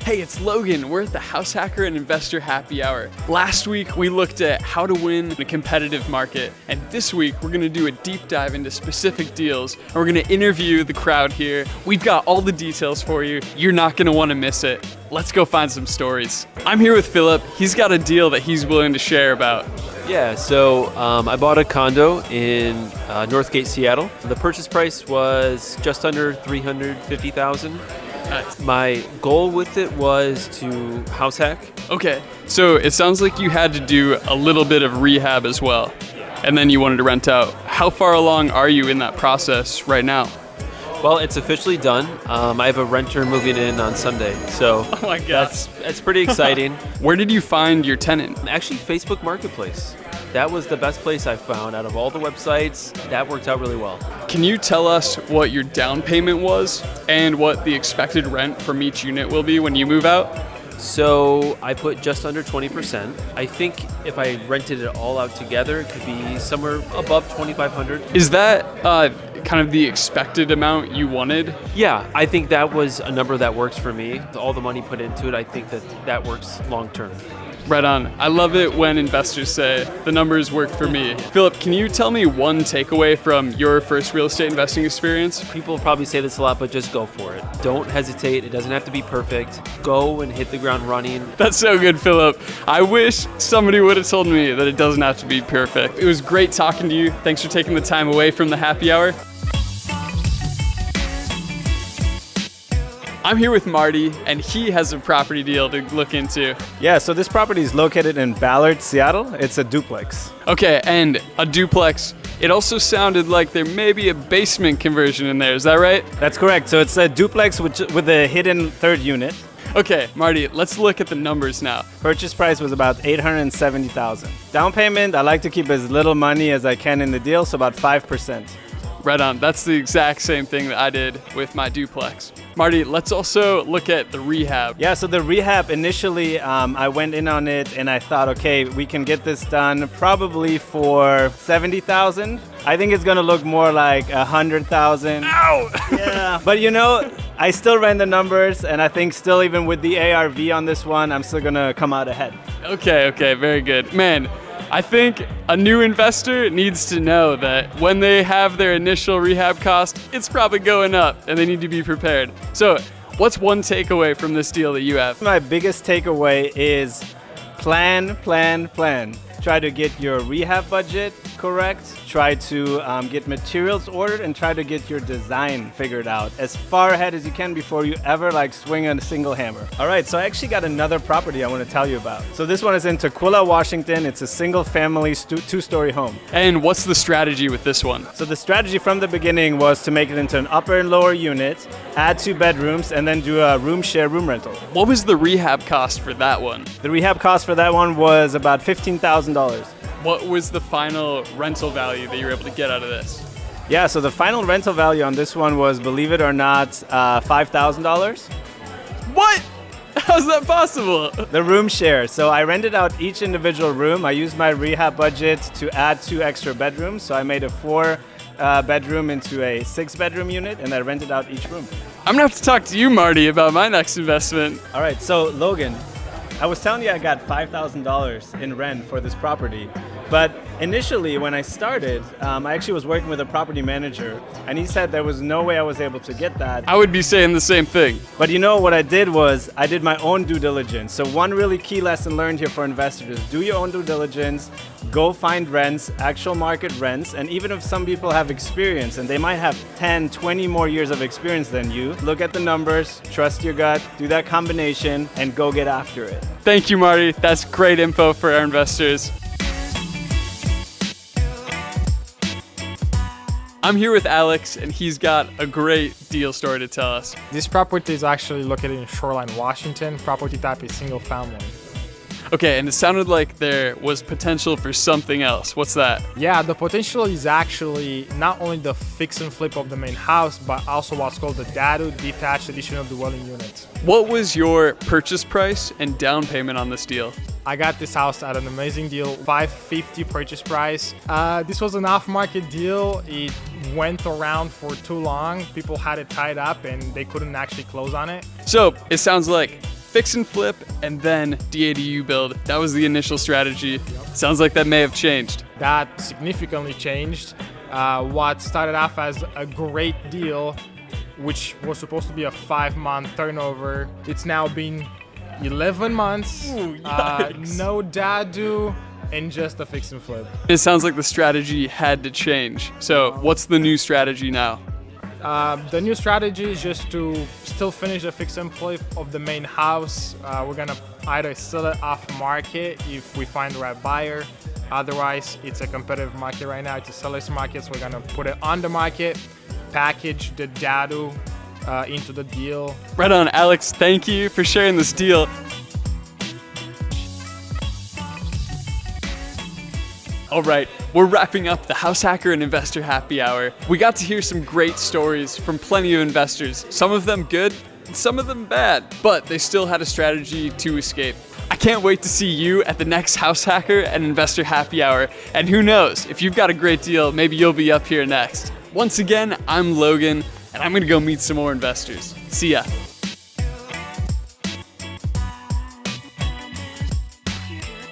Hey, it's Logan. We're at the House Hacker and Investor Happy Hour. Last week, we looked at how to win in a competitive market. And this week, we're gonna do a deep dive into specific deals. And we're gonna interview the crowd here. We've got all the details for you. You're not gonna wanna miss it. Let's go find some stories. I'm here with Philip. He's got a deal that he's willing to share about. Yeah, so I bought a condo in Northgate, Seattle. The purchase price was just under $350,000. Nice. My goal with it was to house hack. Okay, so it sounds like you had to do a little bit of rehab as well, and then you wanted to rent out. How far along are you in that process right now? Well, it's officially done. I have a renter moving in on Sunday, so Oh my God. that's pretty exciting. Where did you find your tenant? Actually, Facebook Marketplace. That was the best place I found out of all the websites. That worked out really well. Can you tell us what your down payment was and what the expected rent from each unit will be when you move out? So I put just under 20%. I think if I rented it all out together, it could be somewhere above $2,500. Is that kind of the expected amount you wanted? Yeah, I think that was a number that works for me. All the money put into it, I think that works long term. Right on. I love it when investors say the numbers work for me. Philip, can you tell me one takeaway from your first real estate investing experience? People probably say this a lot, but just go for it. Don't hesitate. It doesn't have to be perfect. Go and hit the ground running. That's so good, Philip. I wish somebody would have told me that it doesn't have to be perfect. It was great talking to you. Thanks for taking the time away from the happy hour. I'm here with Marty, and he has a property deal to look into. Yeah, so this property is located in Ballard, Seattle. It's a duplex. Okay, and a duplex. It also sounded like there may be a basement conversion in there. Is that right? That's correct. So it's a duplex with a hidden third unit. Okay, Marty, let's look at the numbers now. Purchase price was about $870,000. Down payment, I like to keep as little money as I can in the deal, so about 5%. Right on. That's the exact same thing that I did with my duplex. Marty, let's also look at the rehab. Yeah, so the rehab, initially, I went in on it and I thought, okay, we can get this done probably for $70,000. I think it's gonna look more like $100,000. Ow! Yeah, but you know, I still ran the numbers, and I think still even with the ARV on this one, I'm still gonna come out ahead. Okay, very good. Man, I think a new investor needs to know that when they have their initial rehab cost, it's probably going up and they need to be prepared. So what's one takeaway from this deal that you have? My biggest takeaway is plan. Try to get your rehab budget correct. Try to get materials ordered and try to get your design figured out as far ahead as you can before you ever swing on a single hammer. All right, so I actually got another property I want to tell you about. So this one is in Tukwila, Washington. It's a single family two-story home. And what's the strategy with this one? So the strategy from the beginning was to make it into an upper and lower unit, add 2 bedrooms, and then do a room rental. What was the rehab cost for that one? The rehab cost for that one was about $15,000. What was the final rental value that you were able to get out of this? Yeah, so the final rental value on this one was, believe it or not, $5,000. What? How's that possible? The room share. So I rented out each individual room. I used my rehab budget to add 2 extra bedrooms. So I made a 4 bedroom into a 6 bedroom unit, and I rented out each room. I'm gonna have to talk to you, Marty, about my next investment. All right, so Logan, I was telling you I got $5,000 in rent for this property, but initially when I started, I actually was working with a property manager, and he said there was no way I was able to get that. I would be saying the same thing. But you know what I did was I did my own due diligence. So one really key lesson learned here for investors is do your own due diligence, go find rents, actual market rents, and even if some people have experience and they might have 10, 20 more years of experience than you, look at the numbers, trust your gut, do that combination, and go get after it. Thank you, Marty. That's great info for our investors. I'm here with Alex, and he's got a great deal story to tell us. This property is actually located in Shoreline, Washington. Property type is single family. Okay, and it sounded like there was potential for something else. What's that? Yeah, the potential is actually not only the fix and flip of the main house, but also what's called the DADU, detached additional dwelling unit. What was your purchase price and down payment on this deal? I got this house at an amazing deal, $550 purchase price. This was an off-market deal. It went around for too long. People had it tied up and they couldn't actually close on it. So it sounds like fix and flip and then DADU build. That was the initial strategy. Sounds like that may have changed. That significantly changed. What started off as a great deal, which was supposed to be a 5-month turnover, it's now been 11 months. Ooh, yikes. No DADU, and just a fix and flip. It sounds like the strategy had to change. So what's the new strategy now? The new strategy is just to still finish the fix and flip of the main house. We're gonna either sell it off market if we find the right buyer. Otherwise, it's a competitive market right now. It's a seller's market, so we're gonna put it on the market, package the DADU into the deal. Right on, Alex. Thank you for sharing this deal. All right, we're wrapping up the House Hacker and Investor Happy Hour. We got to hear some great stories from plenty of investors, some of them good, and some of them bad, but they still had a strategy to escape. I can't wait to see you at the next House Hacker and Investor Happy Hour, and who knows, if you've got a great deal, maybe you'll be up here next. Once again, I'm Logan, and I'm gonna go meet some more investors. See ya.